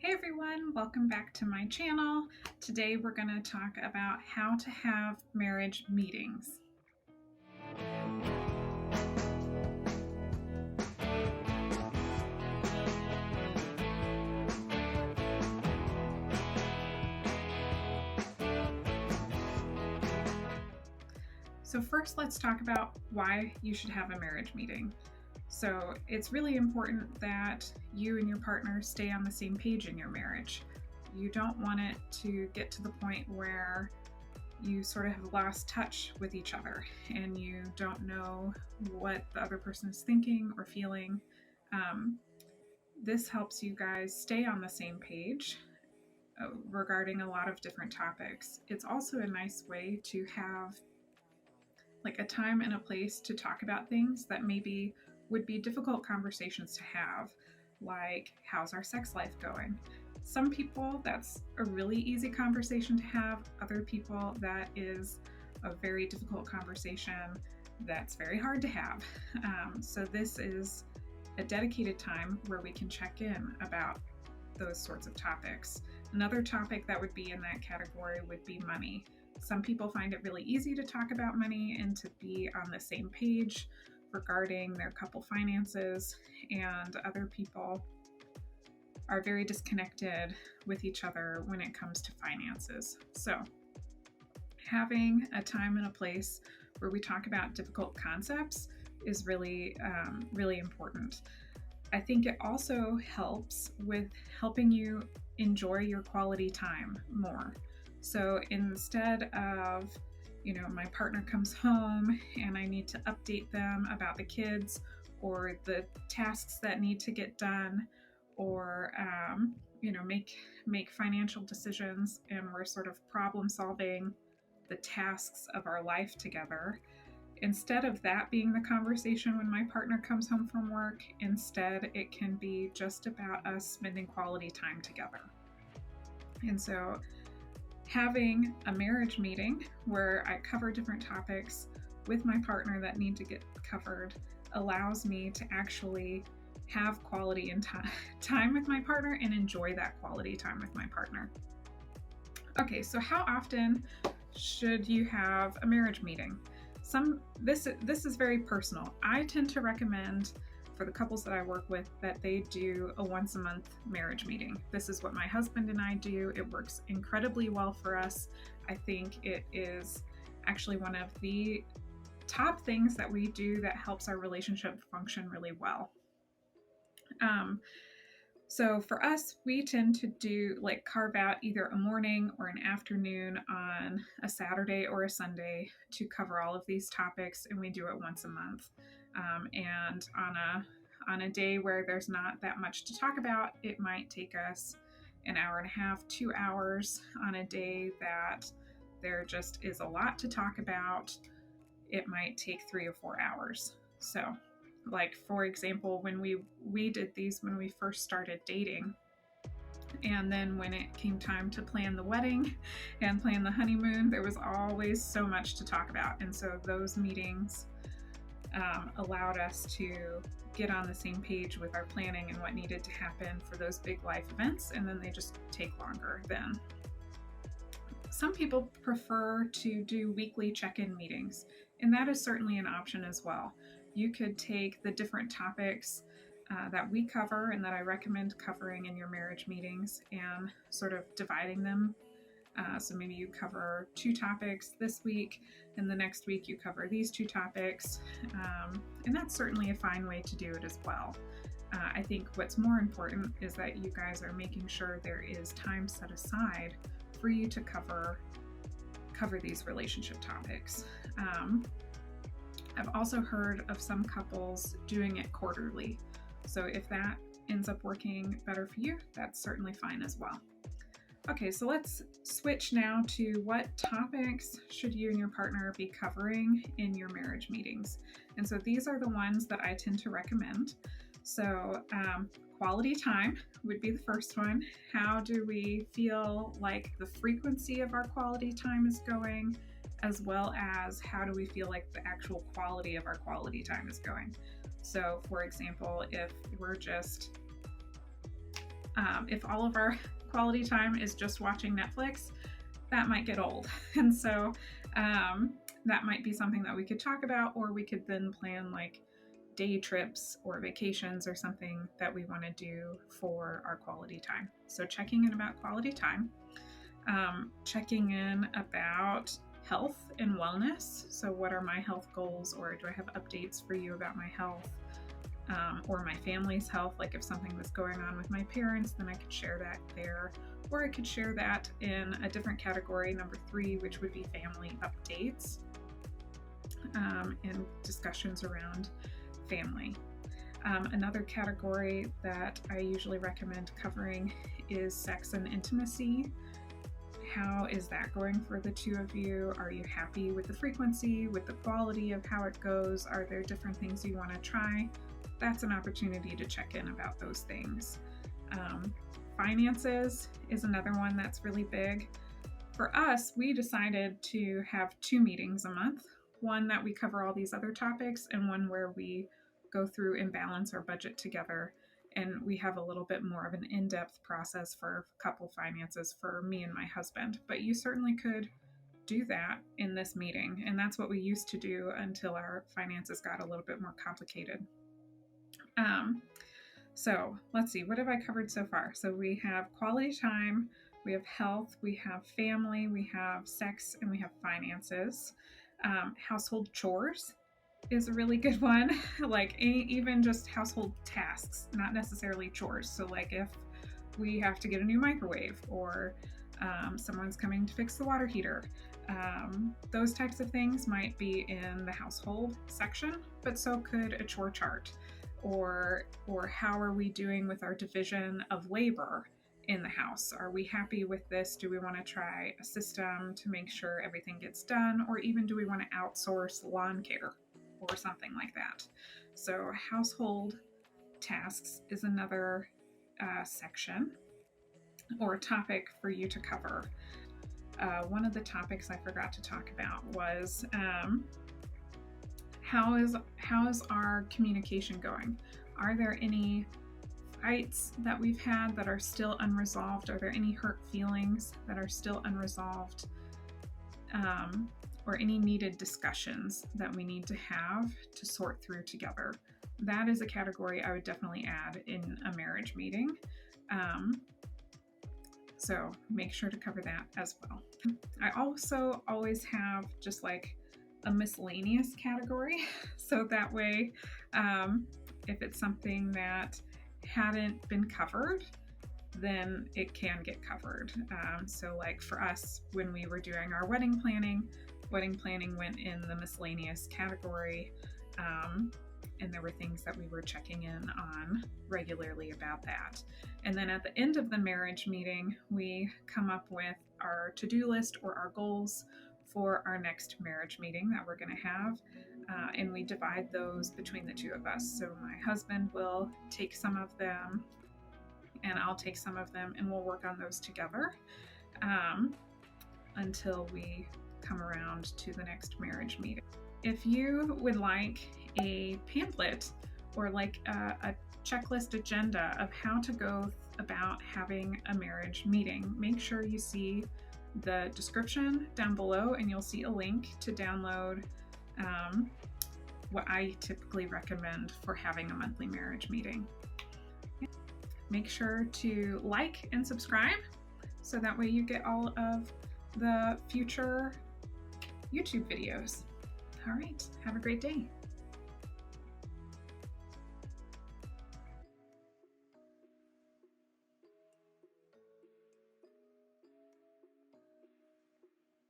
Hey everyone, welcome back to my channel. Today we're going to talk about how to have marriage meetings. So first let's talk about why you should have a marriage meeting. So it's really important that you and your partner stay on the same page in your marriage. You don't want it to get to the point where you sort of have lost touch with each other and you don't know what the other person is thinking or feeling. This helps you guys stay on the same page regarding a lot of different topics. It's also a nice way to have like a time and a place to talk about things that maybe would be difficult conversations to have, like how's our sex life going? Some people, that's a really easy conversation to have. Other people, that is a very difficult conversation that's very hard to have. So this is a dedicated time where we can check in about those sorts of topics. Another topic that would be in that category would be money. Some people find it really easy to talk about money and to be on the same page regarding their couple finances, and other people are very disconnected with each other when it comes to finances. So having a time and a place where we talk about difficult concepts is really, really important. I think it also helps with helping you enjoy your quality time more. So instead of, my partner comes home and I need to update them about the kids or the tasks that need to get done, or make financial decisions, and we're sort of problem solving the tasks of our life together. Instead of that being the conversation when my partner comes home from work, instead it can be just about us spending quality time together. And so having a marriage meeting where I cover different topics with my partner that need to get covered allows me to actually have quality and time with my partner and enjoy that quality time with my partner. Okay, so how often should you have a marriage meeting? This is very personal. I tend to recommend for the couples that I work with that they do a once a month marriage meeting. This is what my husband and I do. It works incredibly well for us. I think it is actually one of the top things that we do that helps our relationship function really well. So for us, we tend to carve out either a morning or an afternoon on a Saturday or a Sunday to cover all of these topics, and we do it once a month. And on a day where there's not that much to talk about, it might take us an hour and a half, 2 hours. On a day that there just is a lot to talk about, it might take 3 or 4 hours. So, like for example, when we did these when we first started dating, and then when it came time to plan the wedding and plan the honeymoon, there was always so much to talk about. And so those meetings allowed us to get on the same page with our planning and what needed to happen for those big life events, and then they just take longer then. Some people prefer to do weekly check-in meetings, and that is certainly an option as well. You could take the different topics that we cover and that I recommend covering in your marriage meetings and sort of dividing them. So maybe you cover 2 topics this week, and the next week you cover these 2 topics. And that's certainly a fine way to do it as well. I think what's more important is that you guys are making sure there is time set aside for you to cover these relationship topics. I've also heard of some couples doing it quarterly. So if that ends up working better for you, that's certainly fine as well. Okay, so let's switch now to what topics should you and your partner be covering in your marriage meetings. And so these are the ones that I tend to recommend. So quality time would be the first one. How do we feel like the frequency of our quality time is going, as well as how do we feel like the actual quality of our quality time is going. So for example, if we're just If all of our quality time is just watching Netflix, that might get old. And so that might be something that we could talk about, or we could then plan like day trips or vacations or something that we want to do for our quality time. So checking in about quality time, checking in about health and wellness. So what are my health goals, or do I have updates for you about my health or my family's health? Like if something was going on with my parents, then I could share that there, or I could share that in a different category, number 3, which would be family updates and discussions around family. Another category that I usually recommend covering is sex and intimacy. How is that going for the two of you? Are you happy with the frequency, with the quality of how it goes? Are there different things you want to try? That's an opportunity to check in about those things. Finances is another one that's really big. For us, we decided to have 2 meetings a month. One that we cover all these other topics, and one where we go through and balance our budget together. And we have a little bit more of an in-depth process for couple finances for me and my husband. But you certainly could do that in this meeting. And that's what we used to do until our finances got a little bit more complicated. So let's see, what have I covered so far? So we have quality time, we have health, we have family, we have sex, and we have finances. Household chores is a really good one. Like even just household tasks, not necessarily chores. So like if we have to get a new microwave, or someone's coming to fix the water heater, those types of things might be in the household section, but so could a chore chart, or how are we doing with our division of labor in the house? Are we happy with this? Do we want to try a system to make sure everything gets done? Or even do we want to outsource lawn care or something like that? So household tasks is another section or topic for you to cover. One of the topics I forgot to talk about was how is our communication going? Are there any fights that we've had that are still unresolved? Are there any hurt feelings that are still unresolved? Or any needed discussions that we need to have to sort through together? That is a category I would definitely add in a marriage meeting. So make sure to cover that as well. I also always have just like a miscellaneous category. So that way, if it's something that hadn't been covered, then it can get covered. So like for us, when we were doing our wedding planning went in the miscellaneous category. And there were things that we were checking in on regularly about that. And then at the end of the marriage meeting, we come up with our to-do list or our goals for our next marriage meeting that we're going to have. And we divide those between the two of us. So my husband will take some of them and I'll take some of them, and we'll work on those together until we come around to the next marriage meeting. If you would like a pamphlet or like a checklist agenda of how to go about having a marriage meeting, make sure you see the description down below, and you'll see a link to download what I typically recommend for having a monthly marriage meeting. Make sure to like and subscribe so that way you get all of the future YouTube videos. All right, have a great day.